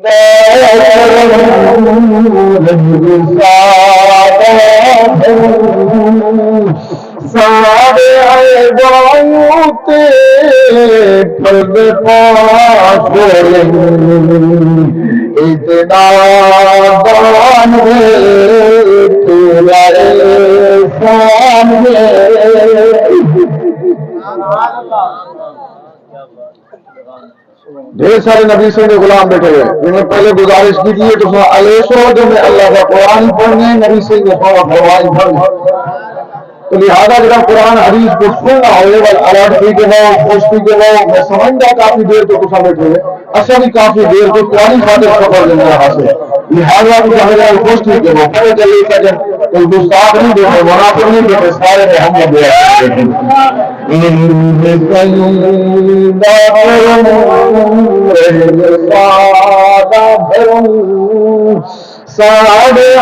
سارے پرد پاس اتنا دان تیرا احسان ڈھیر سارے نبی سے غلام بیٹھے ہوئے انہوں نے پہلے گزارش کی تھی کہ علیشو جو میں اللہ کا قرآن پڑھنے نبی سے فرمان پڑھنے تو لہذا جب قرآن حدیث کو سننا ہوئے الرٹ بھی کے ہو خوشی کے ہو میں سمجھتا کافی دیر تو کچھ بیٹھے ہوئے اصل بھی کافی دیر کو قرآن خاطر سفر لینا حاصل لہذا بھی جہاں جہاں خوشی کے ہو پہلے چلیے کہ جب کوئی گستاخ نہیں بیٹھے منافق نہیں بیٹھے سارے محمد سارے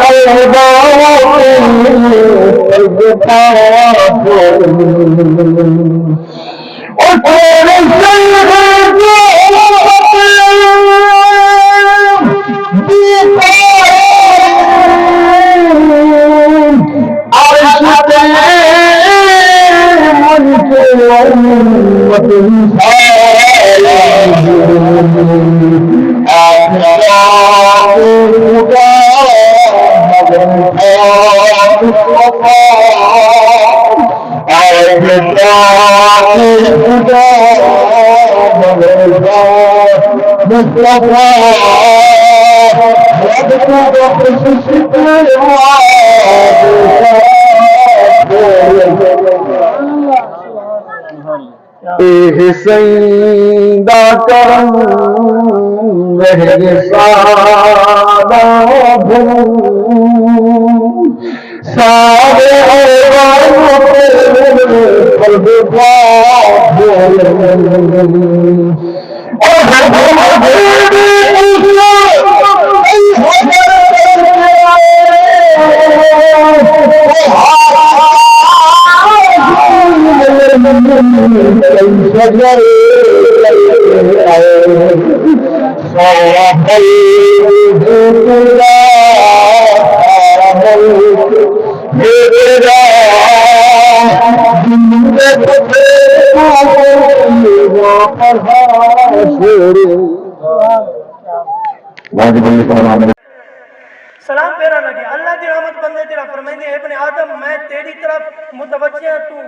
سیدہ کرم رہے سادہ سارے سلام پیرا لگے اللہ دی رحمت بندے تیرا فرمائندے ابن آدم میں تیری طرف متوجہ تو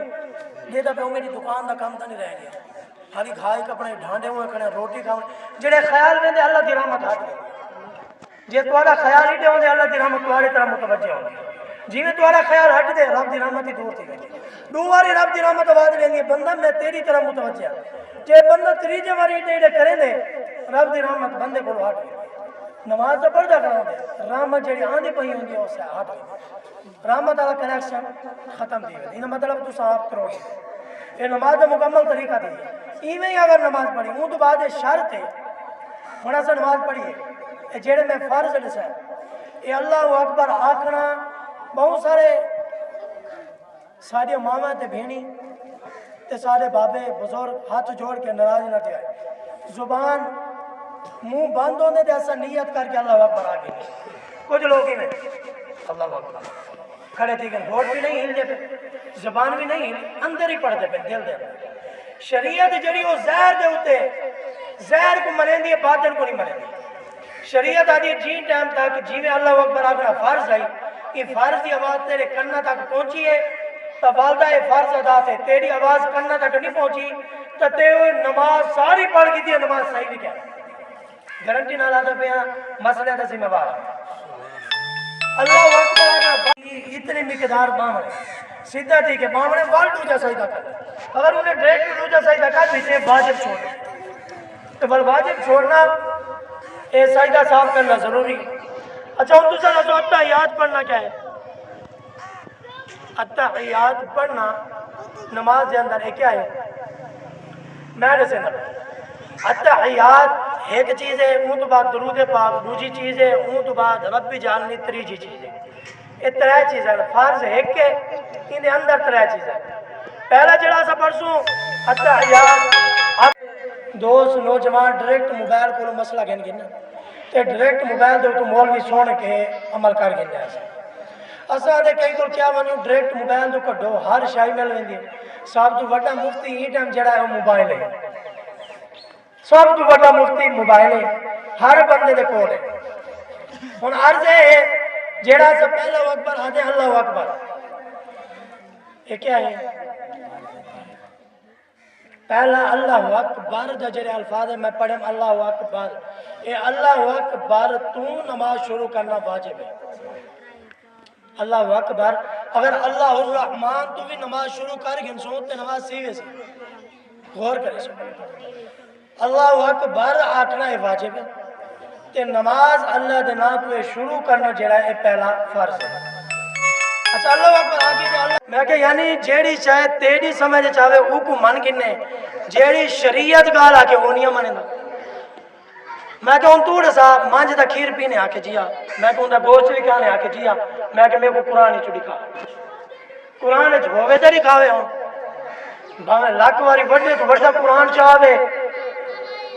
یہ دا پہ میری دکان دا کام تا نہیں رہ گیا خالی گھائی کپڑے ڈھانڈے ہوئے کھڑے روٹی کھاؤں جڑے خیال ویندے اللہ دی رحمت ہاتھ جے تواڈا خیال ہی دے ہوندے اللہ دی رحمت تواڈے طرف متوجہ ہوندی جی میں تواڈا خیال ہٹ دے رب دی رحمت ہی دور تھی گئی دو باری رب دی رحمت آواز لینی بندہ میں تیری طرف متوجہ جے بندہ تریجے باری ڈیڑے کرے دے رب دی رحمت بندے کو ہٹ گئی نماز تو پڑھ جا کرا دے رحمت جڑی آندھی پئی ہوندی اس سے ہٹ گئی رحمت والا کنیکشن ختم دی گئی یہ مطلب تو صاحب کرو یہ نماز کا مکمل طریقہ دی ایویں ہی اگر نماز پڑھی اون تو بعد شرط ہے ہونا سے نماز پڑھیے جڑے میں فرض دسا یہ اللہ اکبر آکھنا بہت سارے سارے ماما تے بہنی تے سارے بابے بزرگ ہاتھ جوڑ کے ناراض نہ تھے زبان منہ بند ہونے دے ایسا نیت کر کے اللہ اکبر آگے کچھ لوگ ہی میں اللہ اکبر کھڑے تھے کہ ہوٹ بھی نہیں ہل دے پہ زبان بھی نہیں ہل اندر ہی پڑھ دے پہ دل دے شریعت جڑی وہ زہر دے ہوتے زہر کو مرین دی باطن کو نہیں مرین دی شریعت آدھی جی ٹائم تک جیوے اللہ اکبر آگنا فرض آئی یہ فرض دی آواز تیرے کنہ تک پہنچی ہے تو والدہ فرض ادا تھے تیری آواز کنہ تک نہیں پہنچی تو تیرے نماز ساری پڑھ کی تھی نماز صحیح بھی کیا گارنٹی نہ لاتا پہ مسئلہ کا ذمہ وار اللہ اکبر اتنی مقدار بامڑے سیدھا تھی کہ بامڑے وال دوجا سجدہ کر اگر انہیں ڈائریکٹ دوجا سجدہ کر پیچھے واجب چھوڑنا تو بل واجب چھوڑنا اے سجدہ صاف کرنا ضروری اچھا ہم دوسرا لفظ اتحیات پڑھنا کیا ہے اتحیات پڑھنا نماز کے اندر کیا ہے میں نے سے اتحیات ایک چیز ہے اون تو بعد درود پاک دوسری چیز ہے اون تو بعد رب جعلنی تیسری چیز ہے یہ ترے چیزیں فرض ایک ہے ان اندر ترے چیزیں پہلا جڑا سا پرسوں اتحیات دوست نوجوان ڈائریکٹ موبائل کو مسئلہ گن گنا تے ڈائریکٹ موبائل دے تو مولوی سن کے عمل کر گئے اساں دے کئی کو کیا ونو ڈائریکٹ موبائل تو کڈو ہر شے مل ویندی سب تو بڑا مفتی ہی ٹائم جڑا ہے موبائل ہے سب تو بڑا مفتی موبائل ہے ہر بندے دے کول ہے ہن عرض ہے جڑا سے پہلا اکبر آدھے اللہ اکبر یہ کیا ہے پہلا اللہ اکبر دا جڑے الفاظ ہے میں پڑھم اللہ اکبر یہ اللہ اکبر تو نماز شروع کرنا واجب ہے اللہ اکبر اگر اللہ الرحمن تو بھی نماز شروع کر گن سو تے نماز سیوے سی غور کرے سو اللہ اکبر آکھنا ہے واجب ہے تے نماز اللہ دے نام تو شروع کرنا جڑا ہے پہلا فرض ہے اچھا اللہ اکبر آگے تو اللہ میں کہ یعنی جیڑی شاید تیری سمجھ چاہے او کو من گنے جیڑی شریعت گال آ کے اونیاں منے نا میں کہ ان توڑ صاحب مانج دا کھیر پینے آ کے جیا میں کہ ان دا گوشت بھی کھانے آ کے جیا میں کہ میرے کو قرآن چڑی کھا قرآن ہوے تے نہیں کھاوے ہوں بھاوے لاکھ واری وڈے تو وڈا قرآن چاہے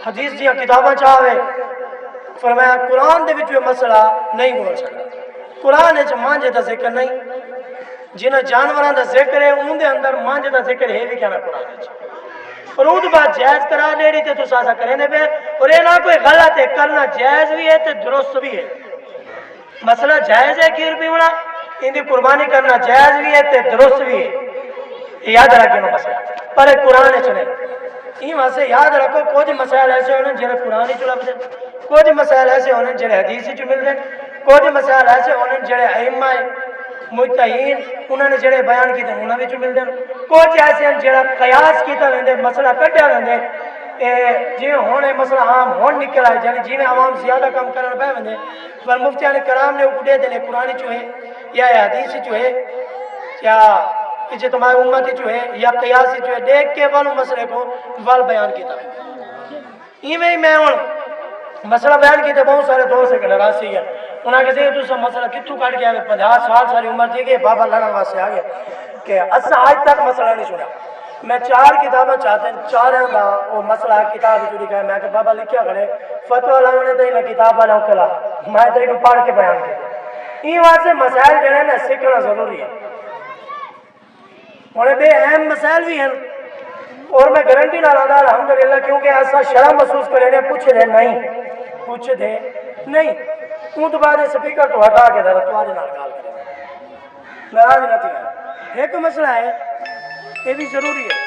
حدیث دیا کتاباں چاہے فرمایا قرآن دے وچ یہ مسئلہ نہیں بول سکتا قرآن وچ مانج دا ذکر نہیں جنہاں جانوراں دا ذکر ہے ان دے اندر مانج دا ذکر ہے بھی کہنا قرآن وچ اور اون بات جائز کرا لیڑی تے تو ساسا کرے نے پہ اور یہ نہ کوئی غلط ہے کرنا جائز بھی ہے تے درست بھی ہے مسئلہ جائز ہے کھیر پیونا ان دی قربانی کرنا جائز بھی ہے تے درست بھی ہے یاد رکھیں مسئلہ پر قرآن وچ نہیں وہاں سے یاد رکھو کچھ مسائل ایسے ہونے جنہیں قرآن چ لبدے کچھ مسائل ایسے ہونے جنہیں حدیث چ ملتے کچھ مسائل ایسے ہونے جنہیں ائمہ مجتہدین انہوں نے جڑے بیان کیتے انہاں وچ ملدے کچھ ایسے ہیں جڑا قیاس کیتا ویندے مسئلہ کڈیا ویندے جی ہن یہ مسئلہ عام ہن نکل آئے یعنی جی عوام زیادہ کم کرن پے ویندے پر مفتیان کرام نے اڑے دے قرآن چ ہے یا حدیث چ ہے یا اجتماع امت چ ہے یا قیاس چ ہے دیکھ کے والو مسئلے کو ول بیان کیتا ایویں ہی میں ہن مسئلہ بیان کیتے بہت سارے دوست سے ناراض سی ہیں انہاں کہتے ہیں تو مسئلہ کتوں کٹ گیا 50 سال ساری عمر تھی کہ بابا لڑن واسطے آ گیا کہ اسا آج تک مسئلہ نہیں سنا میں 4 کتابیں چاہتے ہیں 4 کا وہ مسئلہ کتاب جو لکھا ہے میں کہ بابا لکھیا کھڑے فتوی لاونے تے نہ کتاب والا کلا میں تے کو پڑھ کے بیان کیتا این واسطے مسائل جڑے نا سیکھنا ضروری ہے اور بے اہم مسائل بھی ہیں اور میں گارنٹی نہ لادا الحمدللہ کیونکہ ایسا شرم محسوس کرے نے پوچھ دے نہیں اون تو بعد سپیکر تو ہٹا کے ذرا تواڈے نال گل کرے ناراض نہ تھی ایک مسئلہ ہے یہ بھی ضروری ہے